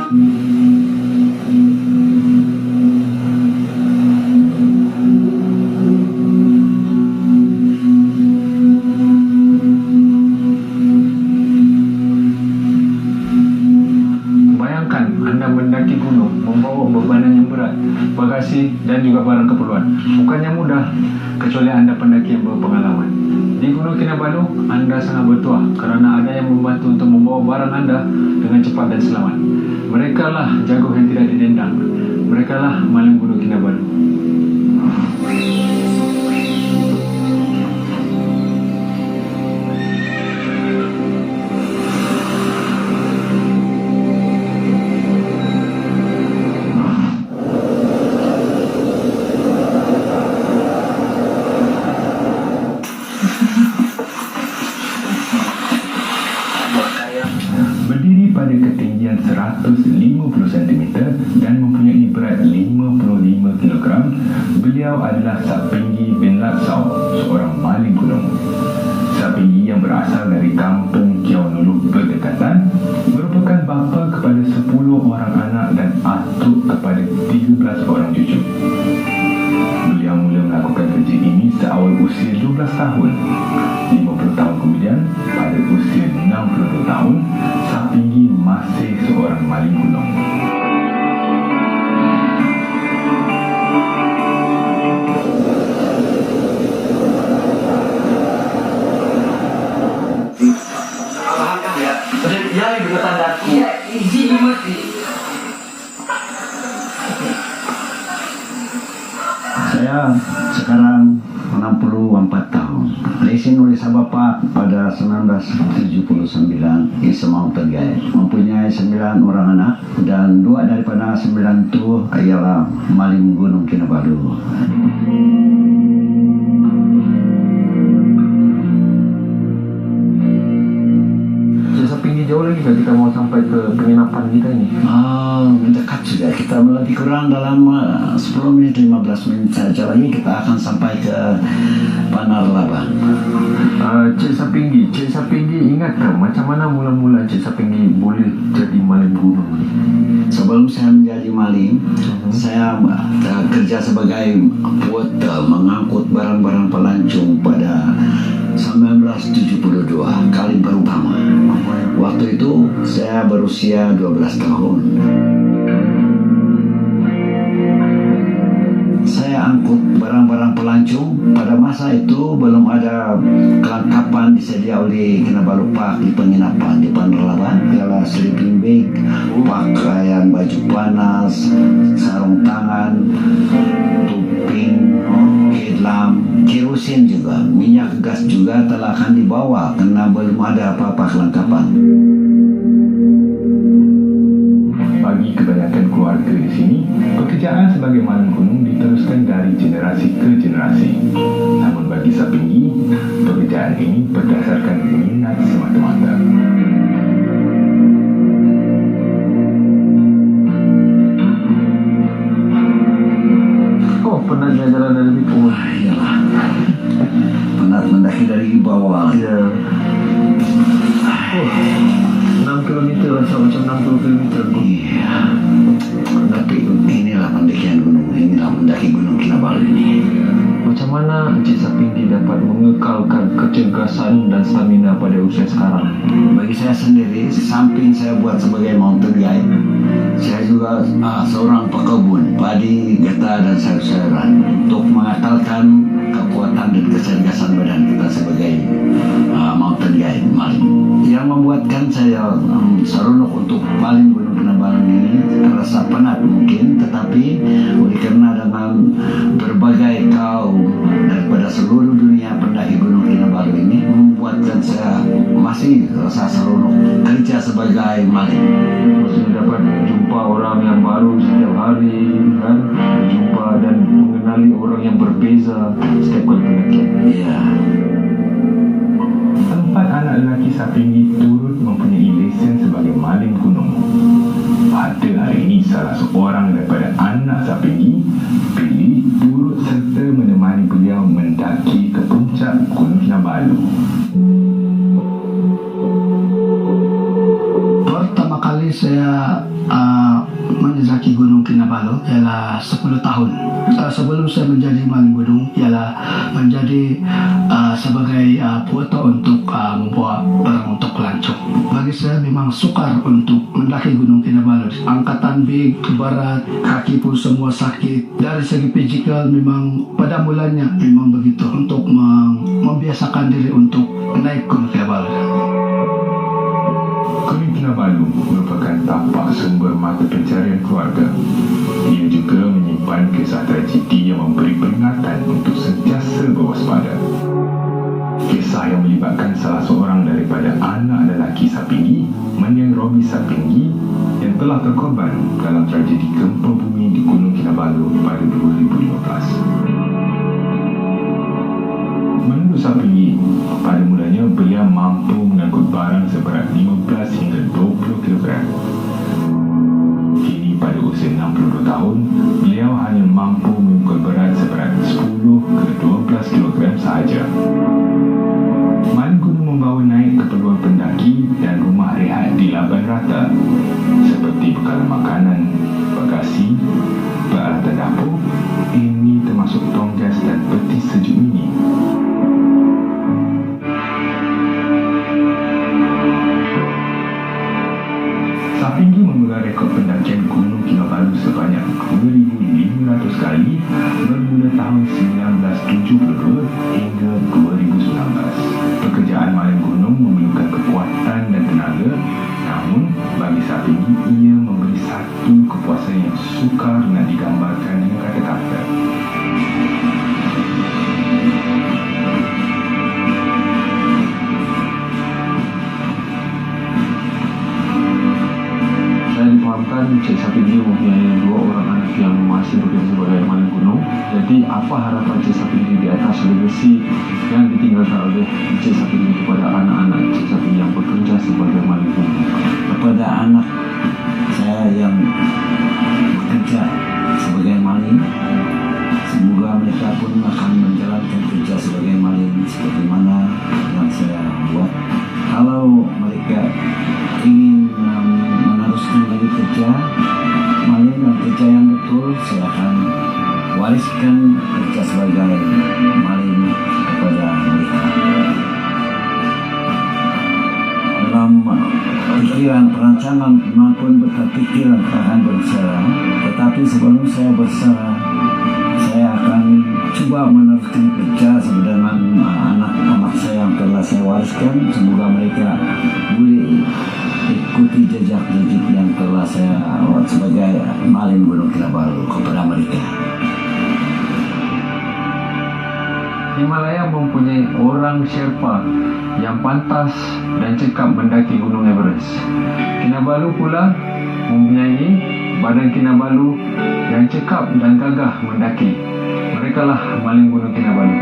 Bayangkan Anda mendaki gunung, membawa bebanan yang berat, bagasi dan juga barang keperluan. Bukannya mudah, kecuali Anda pendaki yang berpengalaman. Di Gunung Kinabalu, Anda sangat bertuah kerana ada yang membantu untuk membawa barang Anda dengan cepat dan selamat. Mereka lah jago yang tidak didendang. Mereka lah maling Gunung Kinabalu. Berdiri pada ketinggian 150 cm dan mempunyai berat 55 kg, beliau adalah Sapinggi bin Lapsau, seorang maling gunung. Sapinggi yang berasal dari kampung Kiau Nulu berdekatan, merupakan bapa kepada 10 orang anak dan atuk kepada 13 orang cucu. Beliau mula melakukan kerja ini seawal usia 12 tahun. 50 tahun kemudian, pada usia 62 tahun, Sapinggi masih seorang maling gunung. Saya sekarang 64 tahun. Lesin oleh sang bapa pada 1979 di Mountain Guide. Mempunyai 9 orang anak dan 2 daripada 9 itu ialah maling Gunung Kinabalu. Sapinggi, jauh lagi kan kita mau sampai ke penginapan kita ini? Dekat sudah. Kita lebih kurang dalam 10 menit 15 menit saja lagi kita akan sampai ke Panarlaban. Cik Sapinggi ingatkah macam mana mula-mula Cik Sapinggi boleh jadi maling gunung ni? Sebelum saya menjadi maling, saya kerja sebagai porter, mengangkut barang-barang pelancong pada 1972 kali pertama. Waktu itu saya berusia 12 tahun. Saya angkut barang-barang pelancong. Pada masa itu belum ada kelengkapan disedia oleh Kinabalu Park di penginapan di Panarlaban. Ialah sleeping bag, pakaian baju panas, sarung tangan, tuping, headlamp, kerosin juga, minyak gas juga telah akan dibawa karena belum ada apa-apa kelengkapan. Bagi kebanyakan keluarga di sini, pekerjaan sebagai maling gunung diteruskan dari generasi ke generasi. Namun bagi Sapinggi, pekerjaan ini berdasarkan minat semata-mata. Oh, penatnya jalan dari Bipung. Iyalah, penat mendaki dari bawah. Ya. Oh, 6 km rasa macam 60 km. Iya. Tapi inilah pendakian gunung, inilah mendaki Gunung Kinabalu ini. Macam mana Encik Sapinggi dapat mengekalkan kecergasan dan stamina pada usia sekarang? Bagi saya sendiri, samping saya buat sebagai mountain guide, saya juga seorang pekebun padi, geta dan sayur-sayuran untuk mengatalkan kekuatan dan kecergasan badan kita sebagai mountain guide maling. Yang membuatkan saya seronok untuk maling Gunung Kinabalu ini terasa penat mungkin, tetapi oleh karena dengan berbagai kaum daripada seluruh dunia pendaki Gunung Kinabalu ini membuatkan saya masih rasa seronok kerja sebagai maling. Maksudnya dapat jumpa orang yang baru setiap hari, kan? Berjumpa dan mengenali orang yang berbeza setiap kali pendakian. Iya. Empat anak lelaki Sapinggi turut mempunyai lesen sebagai maling gunung. Pada hari ini, salah seorang daripada anak Sapinggi, Billy, turut serta menemani beliau mendaki ke puncak Gunung Kinabalu. Pertama kali saya Kinabalu ialah 10 tahun. Sebelum saya menjadi maling gunung ialah menjadi sebagai foto untuk membawa barang untuk pelancong. Bagi saya memang sukar untuk mendaki Gunung Kinabalu. Angkatan big, berat, kaki pun semua sakit. Dari segi fizikal memang pada mulanya memang begitu untuk membiasakan diri untuk naik Gunung Kinabalu. Gunung Kinabalu merupakan tapak sumber mata pencarian keluarga. Ia juga menyimpan kisah tragedi yang memberi peringatan untuk sentiasa berwaspada. Kisah yang melibatkan salah seorang daripada anak lelaki Sapinggi, Mendiang Robi Sapinggi, yang telah terkorban dalam tragedi gempa bumi di Gunung Kinabalu pada 2015. Menurut Sapinggi, pada mulanya beliau mampu mengangkut barang seberat 15 hingga 20 kg. Kini pada usia 62 tahun, beliau hanya mampu memikul berat seberat 10 ke 12 kg sahaja. Maling gunung membawa naik keperluan pendaki dan rumah rehat di laban rata seperti bekalan makanan, bagasi, peralatan dapur, ini termasuk tong gas dan peti sejuk mini. Sapinggi memegang rekod pendakian Gunung Kinabalu sebanyak 2,500 kali bermula tahun 1972 hingga 2019. Pekerjaan maling gunung memerlukan kekuatan dan tenaga, namun bagi Sapinggi ia memberi satu kepuasan yang sukar nak digambarkan dengan kata-kata. Cik Sapinggi mempunyai 2 orang anak yang masih bekerja sebagai maling gunung. Jadi apa harapan Cik Sapinggi di atas legasi yang ditinggalkan oleh Cik Sapinggi kepada anak-anak Cik Sapinggi yang bekerja sebagai maling gunung? Kepada anak saya yang bekerja sebagai maling, semoga mereka pun akan menjalankan kerja sebagai maling seperti mana yang saya buat. Kalau mereka ingin meneruskan lagi kerja maling dan kerja yang betul, saya akan wariskan kerja sebagai maling kepada mereka. Dalam pikiran perancangan maupun berpikiran akan berusaha, tetapi sebelum saya berusaha, saya akan coba meneruskan kerja dengan anak-anak saya yang telah saya wariskan. Semoga mereka boleh ikuti jejak-jejak yang telah saya buat sebagai maling Gunung Kinabalu kepada mereka. Himalaya mempunyai orang Sherpa yang pantas dan cekap mendaki Gunung Everest. Kinabalu pula mempunyai badan Kinabalu yang cekap dan gagah mendaki. Mereka lah maling Gunung Kinabalu.